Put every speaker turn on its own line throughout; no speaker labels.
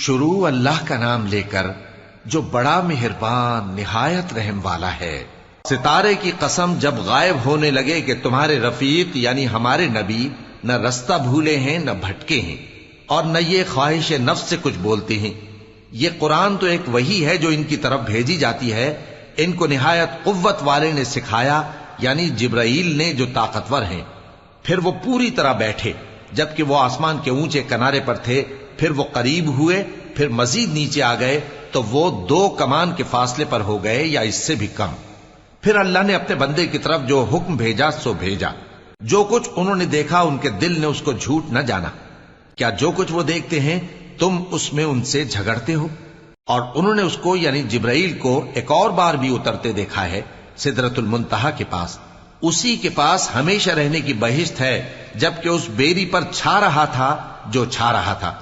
شروع اللہ کا نام لے کر جو بڑا مہربان نہایت رحم والا ہے۔ ستارے کی قسم جب غائب ہونے لگے کہ تمہارے رفیق یعنی ہمارے نبی نہ رستہ بھولے ہیں نہ بھٹکے ہیں اور نہ یہ خواہش نفس سے کچھ بولتے ہیں۔ یہ قرآن تو ایک وحی ہے جو ان کی طرف بھیجی جاتی ہے، ان کو نہایت قوت والے نے سکھایا یعنی جبرائیل نے جو طاقتور ہیں۔ پھر وہ پوری طرح بیٹھے جبکہ وہ آسمان کے اونچے کنارے پر تھے، پھر وہ قریب ہوئے، پھر مزید نیچے آ گئے تو وہ 2 کمان کے فاصلے پر ہو گئے یا اس سے بھی کم۔ پھر اللہ نے اپنے بندے کی طرف جو حکم بھیجا سو بھیجا۔ جو کچھ انہوں نے دیکھا ان کے دل نے اس کو جھوٹ نہ جانا۔ کیا جو کچھ وہ دیکھتے ہیں تم اس میں ان سے جھگڑتے ہو؟ اور انہوں نے اس کو یعنی جبرائیل کو ایک اور بار بھی اترتے دیکھا ہے سدرۃ المنتہا کے پاس۔ اسی کے پاس ہمیشہ رہنے کی بہشت ہے، جبکہ اس بیری پر چھا رہا تھا جو چھا رہا تھا۔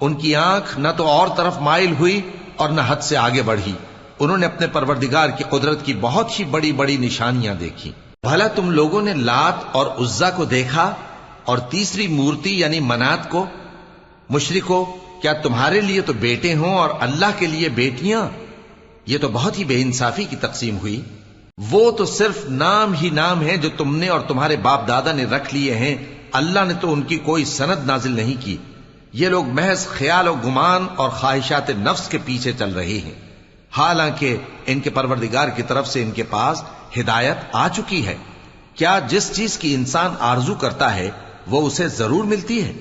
ان کی آنکھ نہ تو اور طرف مائل ہوئی اور نہ حد سے آگے بڑھی۔ انہوں نے اپنے پروردگار کی قدرت کی بہت ہی بڑی بڑی نشانیاں دیکھی۔ بھلا تم لوگوں نے لات اور عزا کو دیکھا اور تیسری مورتی یعنی منات کو؟ مشرکو، کیا تمہارے لیے تو بیٹے ہوں اور اللہ کے لیے بیٹیاں؟ یہ تو بہت ہی بے انصافی کی تقسیم ہوئی۔ وہ تو صرف نام ہی نام ہے جو تم نے اور تمہارے باپ دادا نے رکھ لیے ہیں، اللہ نے تو ان کی کوئی سند نازل نہیں کی۔ یہ لوگ محض خیال و گمان اور خواہشات نفس کے پیچھے چل رہے ہیں، حالانکہ ان کے پروردگار کی طرف سے ان کے پاس ہدایت آ چکی ہے۔ کیا جس چیز کی انسان آرزو کرتا ہے وہ اسے ضرور ملتی ہے؟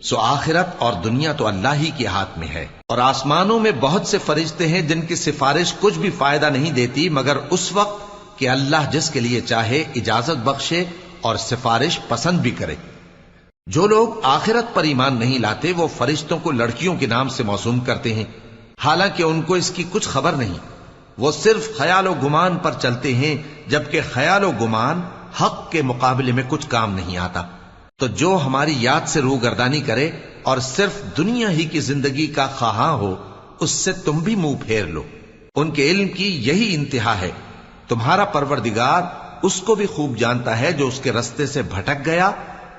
سو آخرت اور دنیا تو اللہ ہی کے ہاتھ میں ہے۔ اور آسمانوں میں بہت سے فرشتے ہیں جن کی سفارش کچھ بھی فائدہ نہیں دیتی مگر اس وقت کہ اللہ جس کے لیے چاہے اجازت بخشے اور سفارش پسند بھی کرے۔ جو لوگ آخرت پر ایمان نہیں لاتے وہ فرشتوں کو لڑکیوں کے نام سے موسوم کرتے ہیں، حالانکہ ان کو اس کی کچھ خبر نہیں۔ وہ صرف خیال و گمان پر چلتے ہیں، جبکہ خیال و گمان حق کے مقابلے میں کچھ کام نہیں آتا۔ تو جو ہماری یاد سے روگردانی کرے اور صرف دنیا ہی کی زندگی کا خواہاں ہو، اس سے تم بھی منہ پھیر لو۔ ان کے علم کی یہی انتہا ہے۔ تمہارا پروردگار اس کو بھی خوب جانتا ہے جو اس کے رستے سے بھٹک گیا،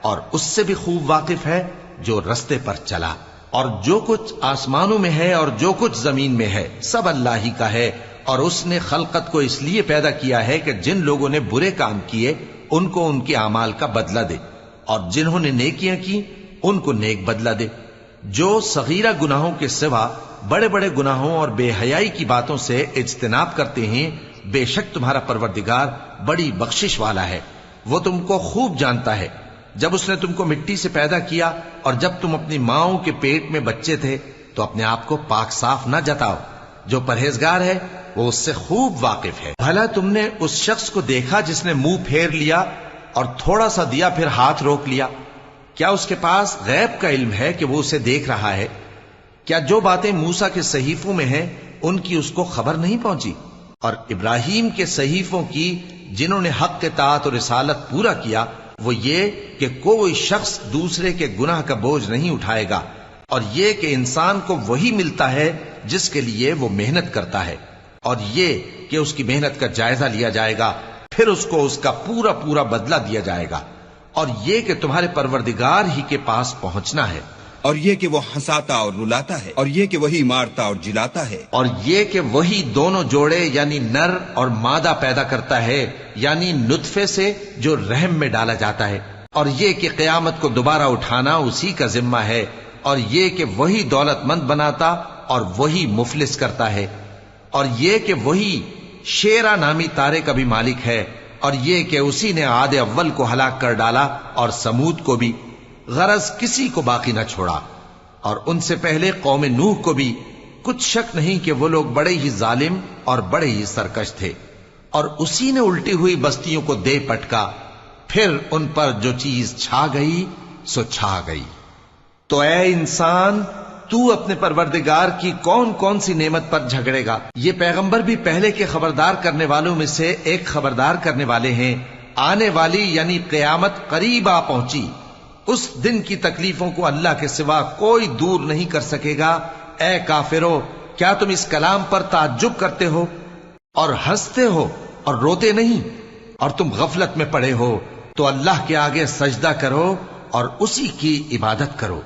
اور اس سے بھی خوب واقف ہے جو رستے پر چلا۔ اور جو کچھ آسمانوں میں ہے اور جو کچھ زمین میں ہے سب اللہ ہی کا ہے، اور اس نے خلقت کو اس لیے پیدا کیا ہے کہ جن لوگوں نے برے کام کیے ان کو ان کے اعمال کا بدلہ دے، اور جنہوں نے نیکیاں کی ان کو نیک بدلہ دے۔ جو صغیرہ گناہوں کے سوا بڑے بڑے گناہوں اور بے حیائی کی باتوں سے اجتناب کرتے ہیں، بے شک تمہارا پروردگار بڑی بخشش والا ہے۔ وہ تم کو خوب جانتا ہے۔ جب اس نے تم کو مٹی سے پیدا کیا اور جب تم اپنی ماؤں کے پیٹ میں بچے تھے تو اپنے آپ کو پاک صاف نہ جتاؤ۔ جو پرہیزگار ہے وہ اس سے خوب واقف ہے۔ بھلا تم نے اس شخص کو دیکھا جس نے منہ پھیر لیا اور تھوڑا سا دیا پھر ہاتھ روک لیا؟ کیا اس کے پاس غیب کا علم ہے کہ وہ اسے دیکھ رہا ہے؟ کیا جو باتیں موسیٰ کے صحیفوں میں ہیں ان کی اس کو خبر نہیں پہنچی؟ اور ابراہیم کے صحیفوں کی جنہوں نے حق اطاعت اور رسالت پورا کیا، وہ یہ کہ کوئی شخص دوسرے کے گناہ کا بوجھ نہیں اٹھائے گا، اور یہ کہ انسان کو وہی ملتا ہے جس کے لیے وہ محنت کرتا ہے، اور یہ کہ اس کی محنت کا جائزہ لیا جائے گا، پھر اس کو اس کا پورا پورا بدلہ دیا جائے گا، اور یہ کہ تمہارے پروردگار ہی کے پاس پہنچنا ہے،
اور یہ کہ وہ ہنساتا اور رلاتا ہے، اور یہ کہ وہی مارتا اور جلاتا ہے،
اور یہ کہ وہی دونوں جوڑے یعنی نر اور مادہ پیدا کرتا ہے یعنی نطفے سے جو رحم میں ڈالا جاتا ہے، اور یہ کہ قیامت کو دوبارہ اٹھانا اسی کا ذمہ ہے، اور یہ کہ وہی دولت مند بناتا اور وہی مفلس کرتا ہے، اور یہ کہ وہی شیرا نامی تارے کا بھی مالک ہے، اور یہ کہ اسی نے عاد اول کو ہلاک کر ڈالا اور سمود کو بھی، غرض کسی کو باقی نہ چھوڑا، اور ان سے پہلے قوم نوح کو بھی۔ کچھ شک نہیں کہ وہ لوگ بڑے ہی ظالم اور بڑے ہی سرکش تھے، اور اسی نے الٹی ہوئی بستیوں کو دے پٹکا، پھر ان پر جو چیز چھا گئی سو چھا گئی۔ تو اے انسان، تو اپنے پروردگار کی کون کون سی نعمت پر جھگڑے گا؟ یہ پیغمبر بھی پہلے کے خبردار کرنے والوں میں سے ایک خبردار کرنے والے ہیں۔ آنے والی یعنی قیامت قریب آ پہنچی، اس دن کی تکلیفوں کو اللہ کے سوا کوئی دور نہیں کر سکے گا۔ اے کافرو، کیا تم اس کلام پر تعجب کرتے ہو اور ہنستے ہو اور روتے نہیں؟ اور تم غفلت میں پڑے ہو تو اللہ کے آگے سجدہ کرو اور اسی کی عبادت کرو۔